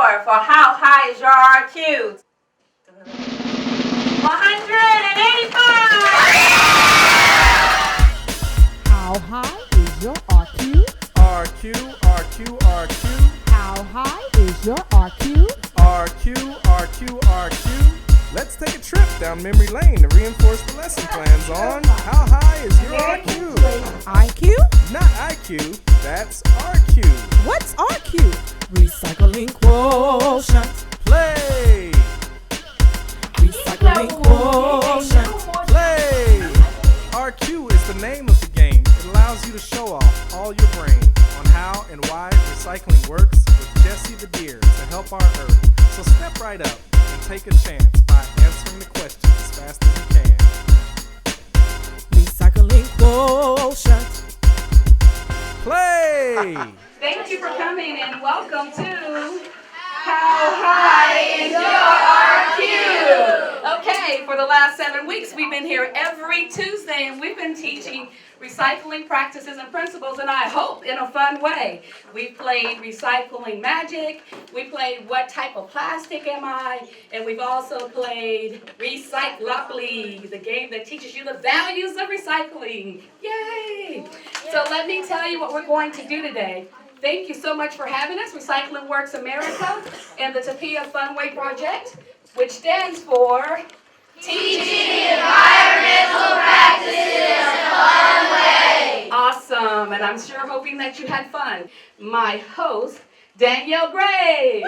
score for How High Is Your RQ? 185! How high is your RQ? RQ, RQ, RQ. How high is your RQ? RQ, RQ, RQ. Let's take a trip down memory lane to reinforce the lesson plans on How High Is Your RQ? IQ? Not IQ, that's RQ. What's RQ? Recycling quotient. Play! Recycling quotient. Play! RQ is the name of the game. It allows you to show off all your brain on how and why recycling works with Jesse the Deer to help our Earth. So step right up and take a chance by answering the questions as fast as you can. Recycling quotient. Play! Thank you for coming and welcome to How High Is Your RQ? Okay, for the last 7 weeks we've been here every Tuesday and we've been teaching recycling practices and principles, and I hope in a fun way. We played recycling magic, we played what type of plastic am I, and we've also played Recycloply, the game that teaches you the values of recycling. Yay! So let me tell you what we're going to do today. Thank you so much for having us, Recycling Works America and the Tapia Funway Project, which stands for Teaching Environmental Practices in a Fun Way. Awesome, and I'm sure hoping that you had fun. My host, Danielle Gray.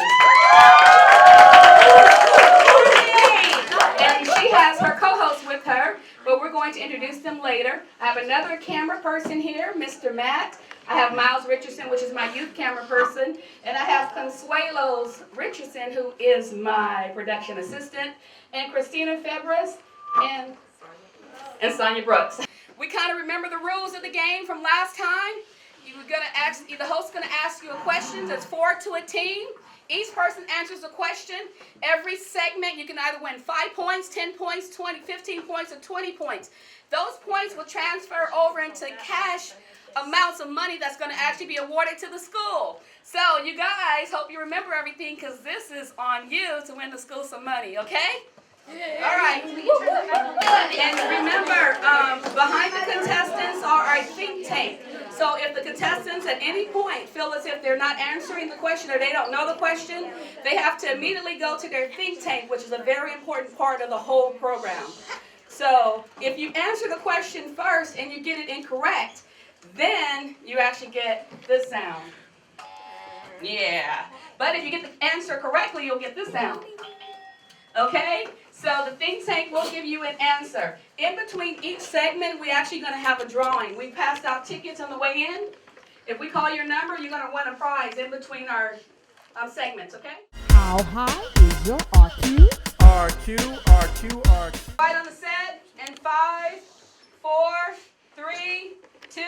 And she has her co-host with her, but we're going to introduce them later. I have another camera person here, Mr. Matt. I have Miles Richardson, which is my youth camera person, and I have Consuelos Richardson, who is my production assistant, and Christina Febres and Sonia Brooks. We kind of remember the rules of the game from last time. The host's going to ask you a question. It's 4 to a team. Each person answers a question. Every segment, you can either win 5 points, 10 points, 20, 15 points, or 20 points. Those points will transfer over into cash amounts of money that's going to actually be awarded to the school. So you guys, hope you remember everything because this is on you to win the school some money, okay? All right. And remember, behind the contestants are our think tank. So if the contestants at any point feel as if they're not answering the question or they don't know the question, they have to immediately go to their think tank, which is a very important part of the whole program. So if you answer the question first and you get it incorrect, then you actually get this sound. Yeah. But if you get the answer correctly, you'll get this sound. Okay? So the think tank will give you an answer. In between each segment, we're actually going to have a drawing. We passed out tickets on the way in. If we call your number, you're going to win a prize in between our segments, okay? How high is your RQ? RQ, RQ, RQ. Right on the set, and 5, 4, 3, 2.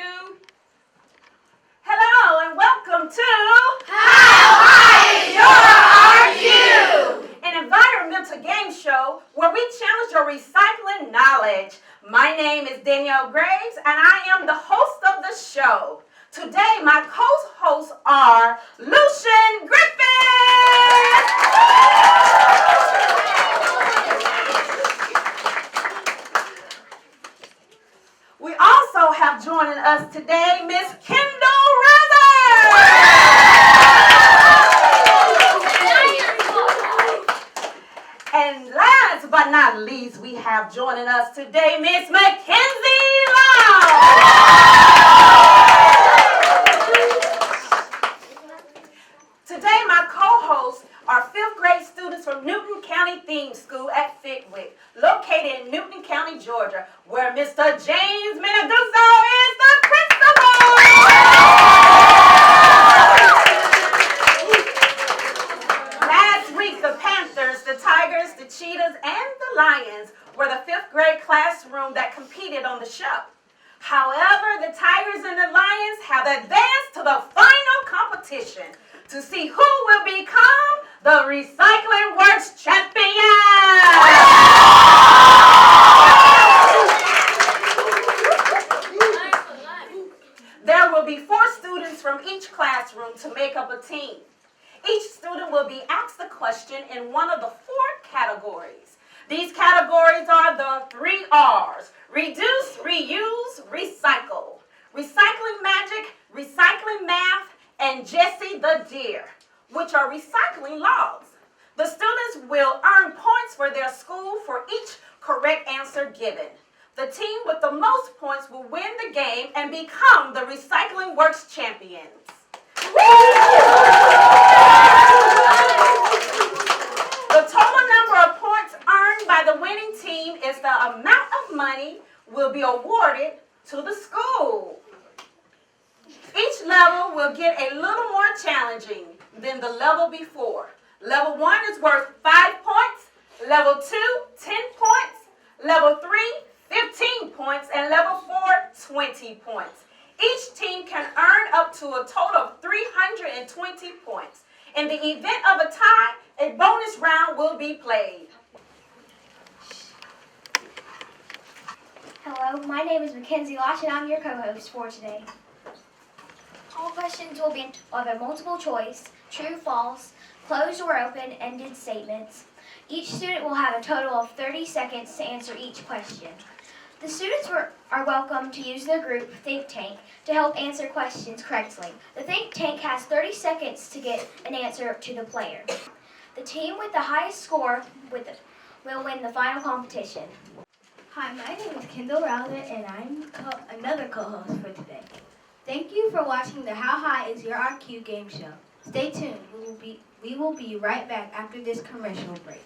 Hello and welcome to How High Is Your RQ? an environmental game show where we challenge your recycling knowledge. My name is Danielle Graves and I am the host of the show. Today my co-hosts are Lucian Griffin. We also have joining us today Miss Kendall Rather. And last but not least, we have joining us today Miss Mackenzie Long. Today my co-hosts are 5th grade students from Newton County Theme School at Ficquett, located in Newton County, Georgia, where Mr. James Meneguzzo is the principal. Last week, the Panthers, the Tigers, the Cheetahs, and the Lions were the 5th grade classroom that competed on the show. However, the Tigers and the Lions have advanced to the final competition to see who will become the Recycling Works champion. There will be 4 students from each classroom to make up a team. Each student will be asked one of the 4 categories. These categories are the 3 R's: reduce, reuse, recycle. Recycling Magic, Recycling Math, and Jessie the Deer, which are recycling laws. The students will earn points for their school for each correct answer given. The team with the most points will win the game and become the Recycling Works champions. The total number of points earned by the winning team is the amount of money will be awarded to the school. Each level will get a little more challenging than the level before. Level 1 is worth 5 points, level 2, 10 points, level 3, 15 points, and level 4, 20 points. Each team can earn up to a total of 320 points. In the event of a tie, a bonus round will be played. Hello, my name is Mackenzie Losh and I'm your co-host for today. All questions will be of a multiple choice, true, false, closed or open, ended statements. Each student will have a total of 30 seconds to answer each question. The students are welcome to use their group think tank to help answer questions correctly. The think tank has 30 seconds to get an answer to the player. The team with the highest score will win the final competition. Hi, my name is Kendall Rouser, and I'm another co-host for today. Thank you for watching the How High Is Your IQ game show. Stay tuned. We will be right back after this commercial break.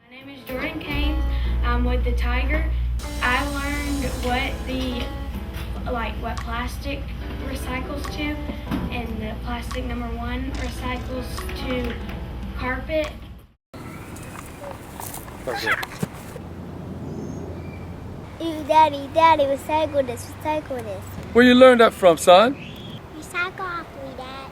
My name is Jordan Keynes. I'm with the Tiger. I learned what plastic recycles to, and the plastic number 1 recycles to carpet. Daddy, recycle this. Where you learned that from, son? Recycleopoly, Dad.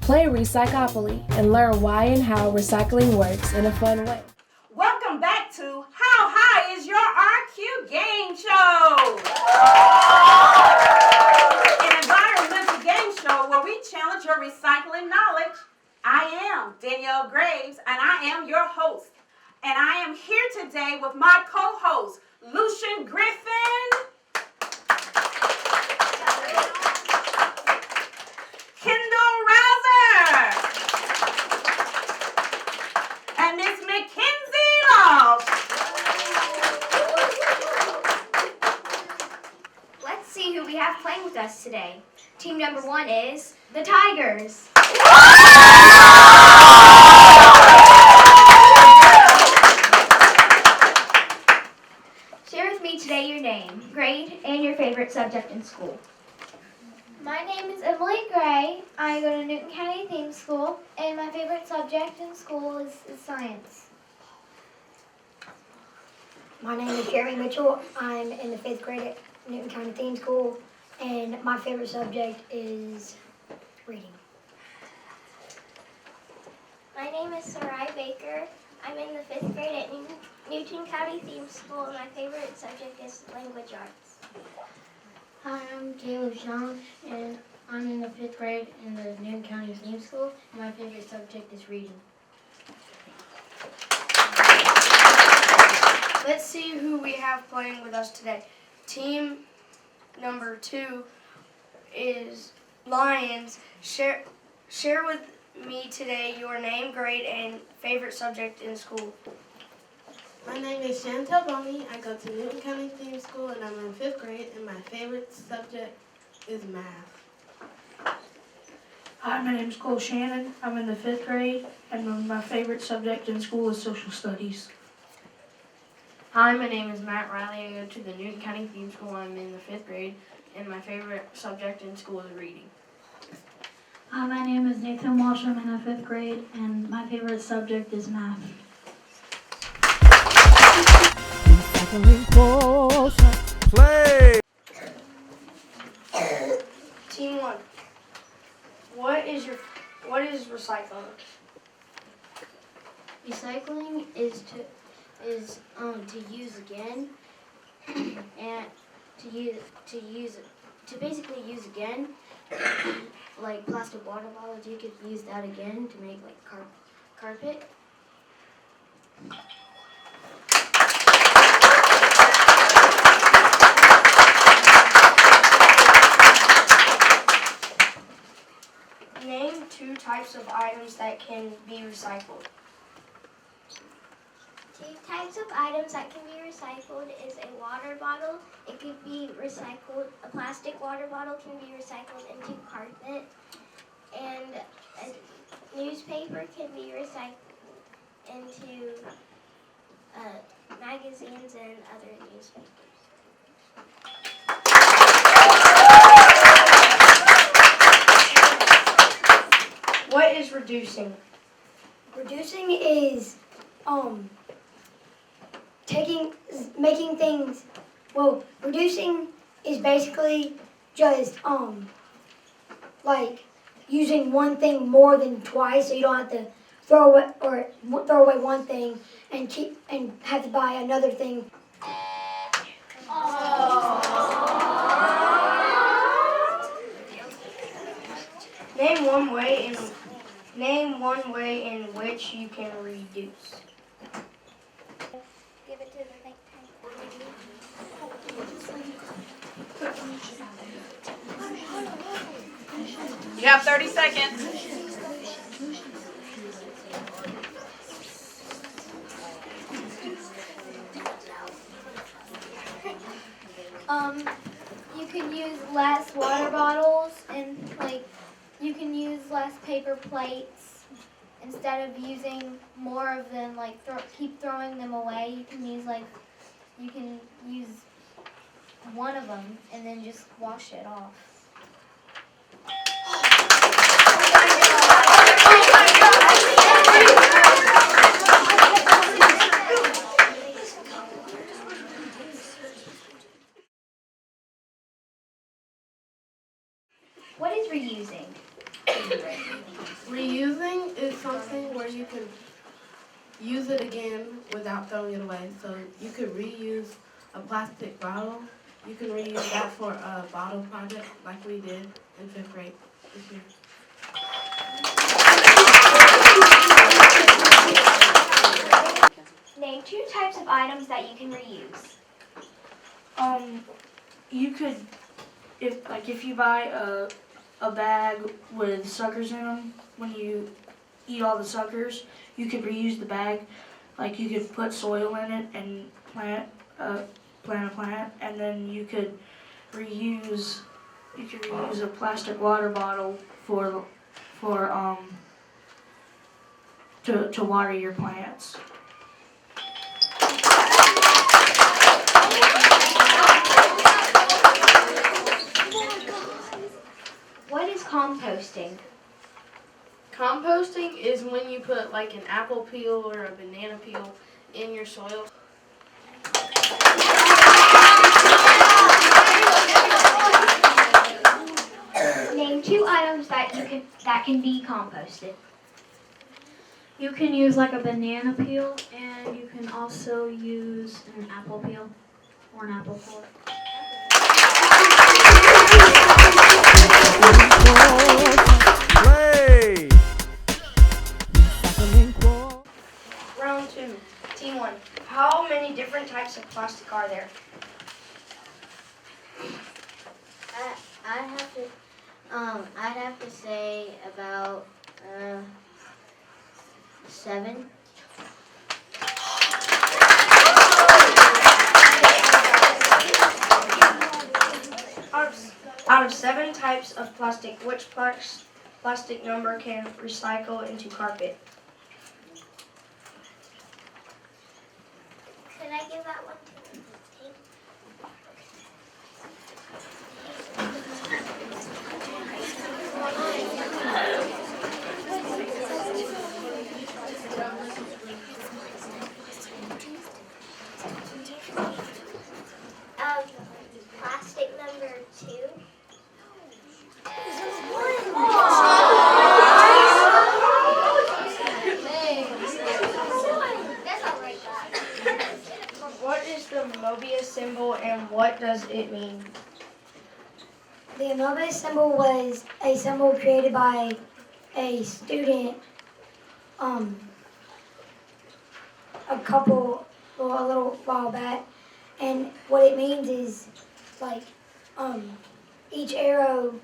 Play Recycleopoly and learn why and how recycling works in a fun way. Welcome back to How High Is Your IQ game show? An environmental game show where we challenge your recycling knowledge. I am Danielle Graves, and I am your host. And I am here today with my co-host, Lucian Griffin, Kendall Rouser, and Miss Mackenzie Love. Let's see who we have playing with us today. Team number 1 is the Tigers. Share with me today your name, grade, and your favorite subject in school. My name is Emily Gray. I go to Newton County Theme School, and my favorite subject in school is science. My name is Jeremy Mitchell. I'm in the 5th grade at Newton County Theme School, and my favorite subject is reading. My name is Sarai Baker. I'm in the 5th grade at Newton County Theme School, and my favorite subject is language arts. Hi, I'm Caleb Sean, and I'm in the 5th grade in the Newton County Theme School, and my favorite subject is reading. Let's see who we have playing with us today. Team number 2 is Lions. Share with me today your name, grade, and favorite subject in school. My name is Chantel Boney. I go to Newton County Theme School, and I'm in 5th grade, and my favorite subject is math. Hi, my name is Cole Shannon. I'm in the 5th grade, and my favorite subject in school is social studies. Hi, my name is Matt Riley. I go to the Newton County Theme School. I'm in the 5th grade, and my favorite subject in school is reading. Hi, my name is Nathan Walsh. I'm in the 5th grade, and my favorite subject is math. Play! Team 1. What is recycling? Recycling is to use again, and to basically use again. Like plastic water bottles, you could use that again to make like carpet. Name 2 types of items that can be recycled. 2 types of items that can be recycled is a water bottle. It could be recycled. A plastic water bottle can be recycled into carpet, and a newspaper can be recycled into magazines and other newspapers. What is reducing? Reducing is making things, well, reducing is basically just like using one thing more than twice, so you don't have to throw away one thing and have to buy another thing. Name one way in which you can reduce. Give it to the think tank. You have 30 seconds. You can use less water bottles, and you can use less paper plates. Instead of using more of them, keep throwing them away, you can use one of them and then just wash it off. What is reusing? Reusing is something where you can use it again without throwing it away. So you could reuse a plastic bottle. You can reuse that for a bottle project like we did in 5th grade this year. Name 2 types of items that you can reuse. You could, if you buy a bag with suckers in them, when you eat all the suckers, you could reuse the bag. Like you could put soil in it and plant a plant, and then you could reuse a plastic water bottle to water your plants. What is composting? Composting is when you put like an apple peel or a banana peel in your soil. Name 2 items that can be composted. You can use like a banana peel, and you can also use an apple peel or an apple core. Play! Round 2, Team 1. How many different types of plastic are there? I'd have to say about 7. Out of 7 types of plastic, which plastic number can recycle into carpet? Could I give that one to the team? Plastic number 2. What is the Mobius symbol and what does it mean? The Mobius symbol was a symbol created by a student a little while back, and what it means is like each arrow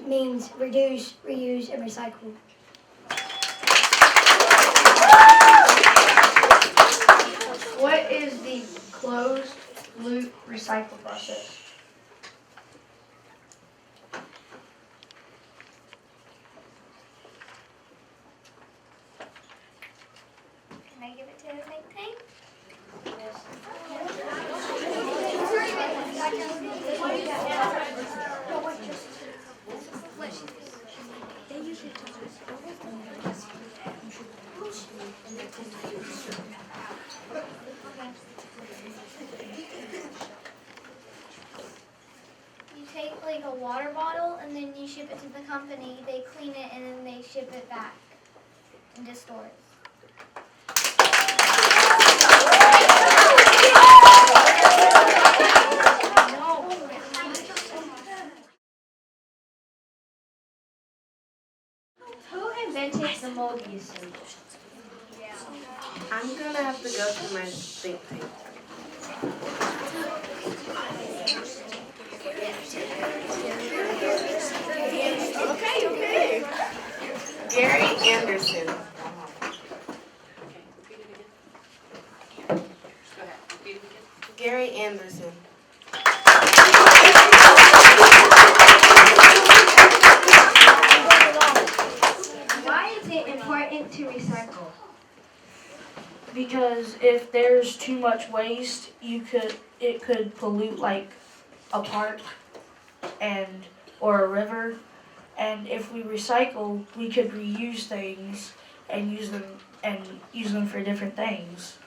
means reduce, reuse, and recycle. What is the closed loop recycle process? Can I give it to the think tank? You take like a water bottle and then you ship it to the company, they clean it and then they ship it back into stores. Who invented the Mobius symbol? I'm gonna have to go to my think tank. Okay. Gary Anderson. Gary Anderson. Why is it important to recycle? Because if there's too much waste, it could pollute like a park or a river. And if we recycle, we could reuse things and use them for different things.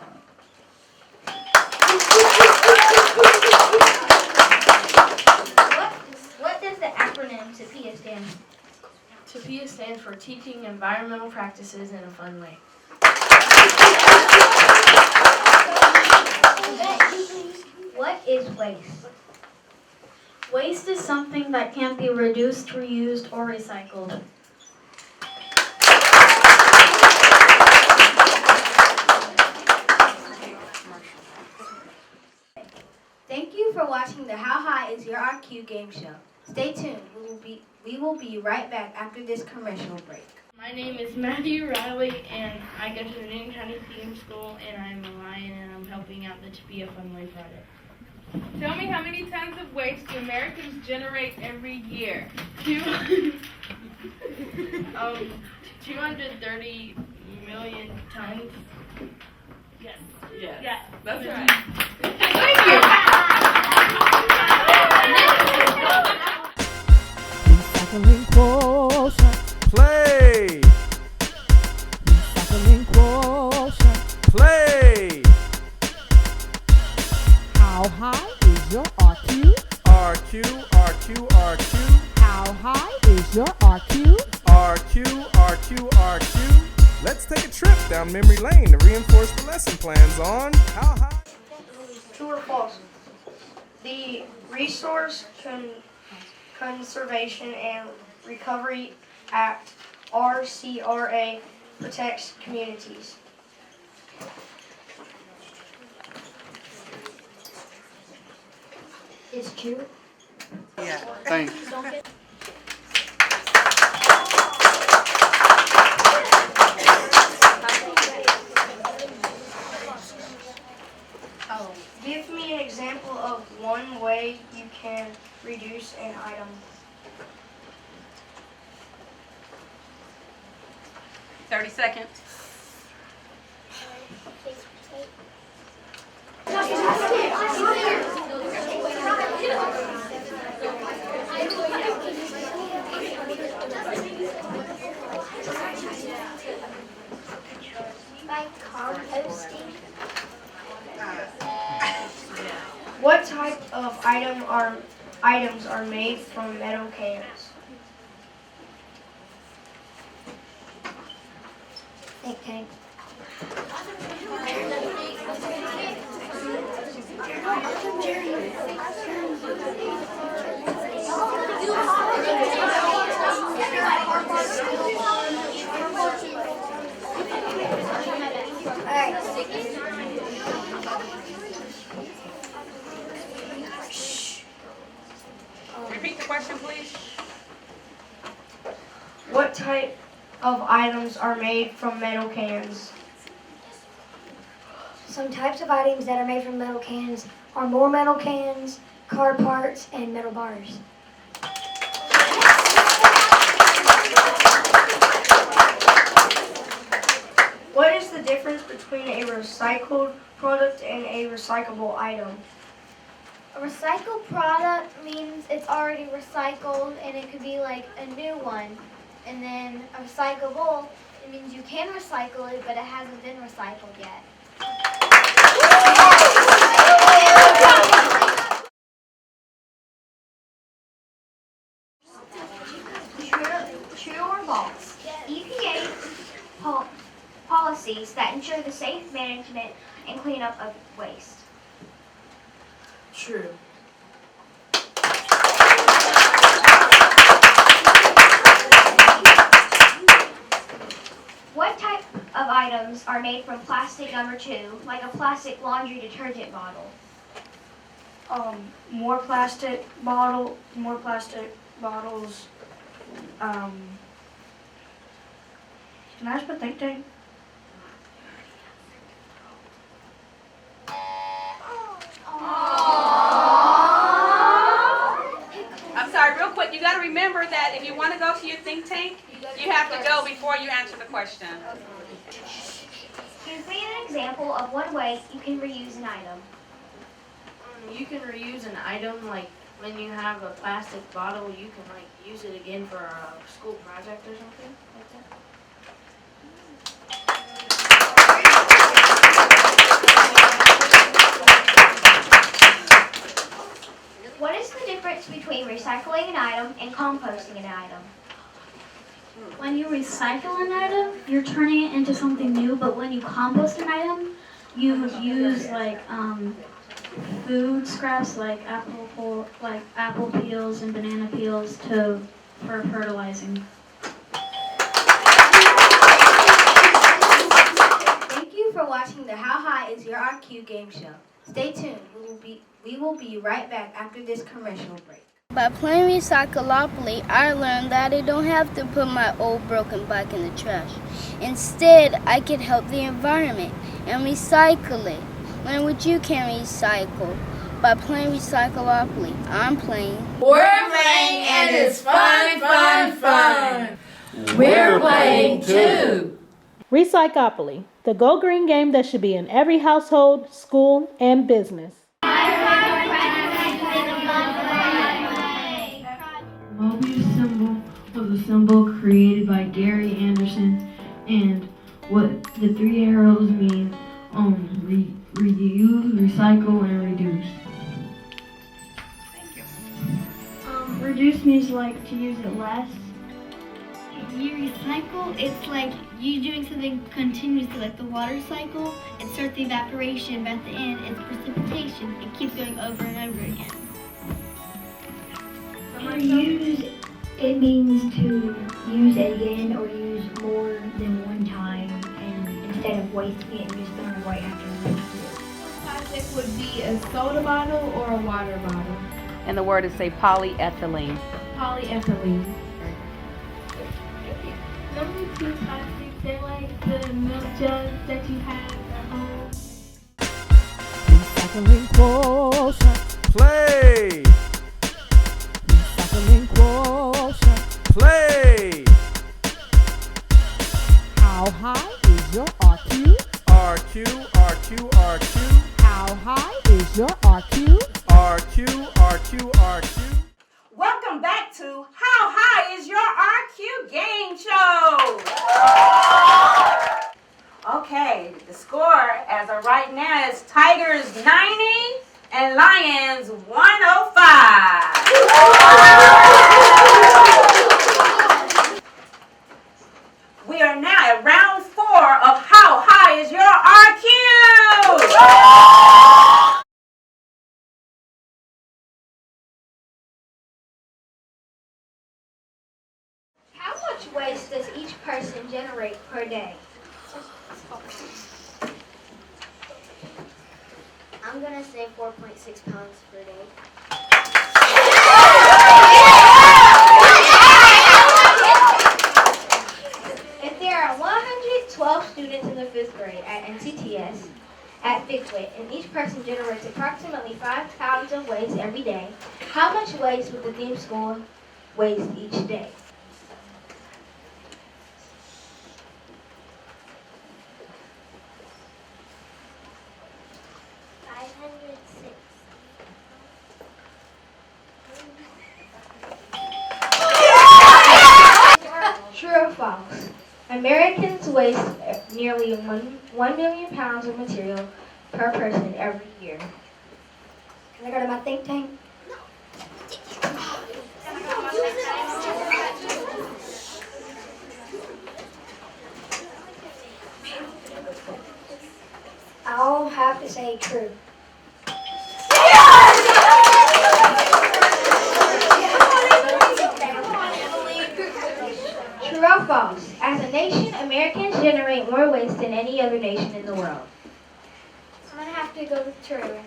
What does the acronym TPIA stand for? TPIA stands for Teaching Environmental Practices in a Fun Way. What is waste? Waste is something that can't be reduced, reused, or recycled. Thank you for watching the How High Is Your IQ game show. Stay tuned. We will be right back after this commercial break. My name is Matthew Riley, and I go to the Newton County Theme School, and I'm a lion, and I'm helping out the TPIA Fun Way project. Tell me how many tons of waste do Americans generate every year? 230 million tons. Yes. Yes. That's right. Recycling quotient. Play. Recycling quotient. Play. How high is your RQ? RQ. How high is your RQ? RQ. Let's take a trip down memory lane to reinforce the lesson plans on How High. True or false? The Resource Conservation and Recovery Act, RCRA, protects communities. It's true. Yeah. Thanks. Give me an example of one way you can reduce an item. 30 seconds. By composting. What type of items are made from metal cans? Think tank. question, please. What type of items are made from metal cans? Some types of items that are made from metal cans are more metal cans, car parts, and metal bars. What is the difference between a recycled product and a recyclable item? A recycled product means it's already recycled and it could be like a new one. And then a recyclable, it means you can recycle it, but it hasn't been recycled yet. True or false? EPA policies that ensure the safe management and cleanup of waste. True. What type of items are made from plastic number 2, like a plastic laundry detergent bottle? More plastic bottles. Can I just put think tank? I'm sorry, real quick, you got to remember that if you want to go to your think tank, you have to go before you answer the question. Give me an example of one way you can reuse an item. You can reuse an item, like when you have a plastic bottle, you can like use it again for a school project or something like that. What is the difference between recycling an item and composting an item? When you recycle an item, you're turning it into something new, but when you compost an item, you use like food scraps like apple peels and banana peels for fertilizing. Thank you for watching the How High Is Your IQ game show. Stay tuned. We will be right back after this commercial break. By playing Recyclopoly, I learned that I don't have to put my old broken bike in the trash. Instead, I can help the environment and recycle it. Learn what you can recycle. By playing Recyclopoly, I'm playing. We're playing and it's fun, fun, fun. We're playing too. Recyclopoly, the Go Green game that should be in every household, school, and business. Mobius symbol was a symbol created by Gary Anderson, and what the 3 arrows mean, reuse, recycle, and reduce. Reduce means like to use it less. You recycle, it's like you doing something continuously, like the water cycle. It starts the evaporation, but at the end, it's precipitation. It keeps going over and over again. Reuse, it means to use again or use more than one time, and instead of wasting it and just throwing it away after you use it. Plastic would be a soda bottle or a water bottle. And the word is say polyethylene. Polyethylene. Number 2 plastics, they're like the milk jugs that you have at home. Recycling quotient. Play! Recycling quotient. Play! How high is your RQ? RQ, RQ, RQ. How high is your RQ? RQ, RQ, RQ. Welcome back to How High Is Your RQ game show? Okay, the score as of right now is Tigers 90 and Lions 105. We are now at round 4 of How High Is Your RQ? How much waste does each person generate per day? I'm gonna say 4.6 pounds per day. NCTS at Ficquett, and each person generates approximately 5 pounds of waste every day. How much waste would the theme school waste each day? True or false? Americans waste nearly 1 million pounds of material per person every year. Can I go to my think tank? I'll have to say true. True or false? As a nation, Americans generate more waste than any other nation in the world. I'm gonna have to go with true.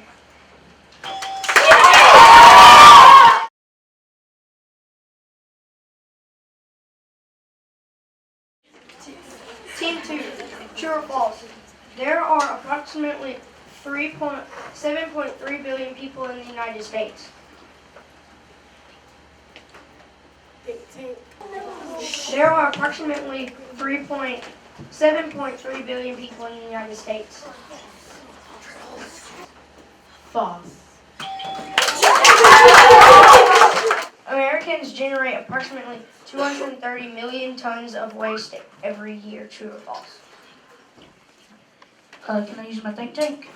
Team 2, true or false? There are approximately 7.3 billion people in the United States. There are approximately 7.3 billion people in the United States. False. Americans generate approximately 230 million tons of waste every year. True or false? Can I use my think tank?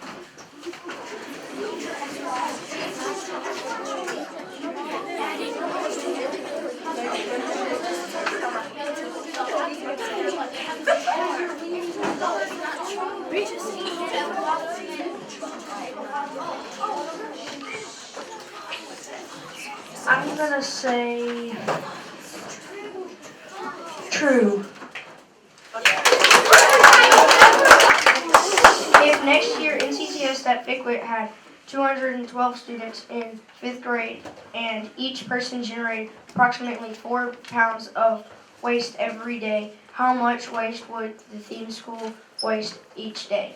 I'm gonna say true. If next year NCTS at Ficquett had 212 students in 5th grade and each person generated approximately 4 pounds of waste every day, how much waste would the theme school waste each day?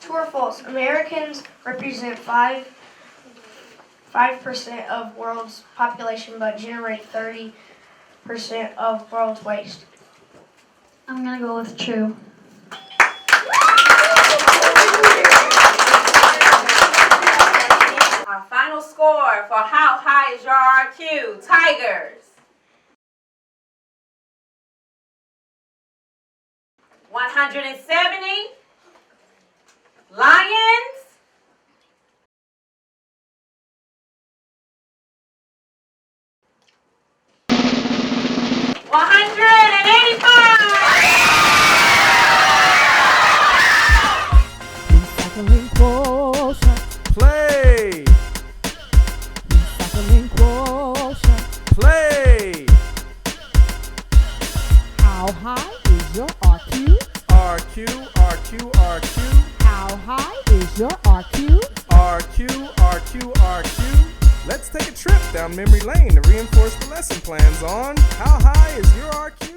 True or false? Americans represent 5% of world's population but generate 30% of world's waste. I'm gonna go with true. Our final score for How High Is Your RQ? Tigers. 170. Lions. 185. Recycling quotient. Play. Recycling quotient. Play. How high is your RQ? RQ, RQ, RQ. How high is your RQ? RQ, RQ, RQ. Let's take a trip down memory lane to reinforce the lesson plans on How High Is Your RQ?